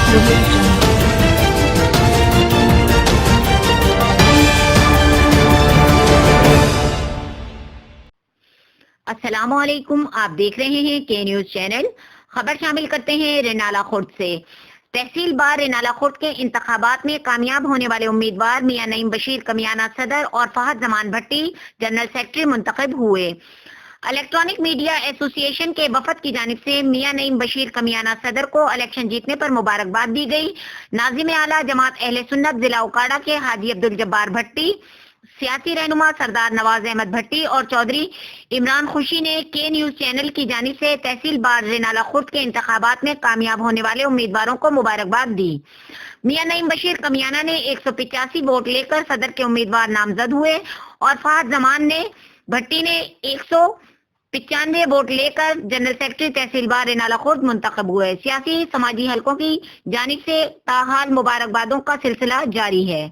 audio jungle. السلام علیکم، آپ دیکھ رہے ہیں کے نیوز چینل۔ خبر شامل کرتے ہیں رینالہ خورد سے۔ تحصیل بار رینالہ خورد کے انتخابات میں کامیاب ہونے والے امیدوار میاں نعیم بشیر کمیانہ صدر اور فہد زمان بھٹی جنرل سیکرٹری منتخب ہوئے۔ الیکٹرانک میڈیا ایسوسی ایشن کے وفد کی جانب سے میاں نعیم بشیر کمیانہ صدر کو الیکشن جیتنے پر مبارکباد دی گئی۔ ناظم اعلیٰ جماعت اہل سنت ضلع اوکاڑہ کے حاجی عبدالجبار بھٹی، سیاسی رہنما سردار نواز احمد بھٹی اور چودھری عمران خوشی نے کے نیوز چینل کی جانب سے تحصیل بار رینالہ خورد کے انتخابات میں کامیاب ہونے والے امیدواروں کو مبارکباد دی۔ میاں نعیم بشیر کمیانہ نے 185 ووٹ لے کر صدر کے امیدوار نامزد ہوئے اور فہد زمان بھٹی نے 195 ووٹ لے کر جنرل سیکرٹری تحصیل بار رینالہ خورد منتخب ہوئے۔ سیاسی سماجی حلقوں کی جانب سے تاحال مبارکبادوں کا سلسلہ جاری ہے۔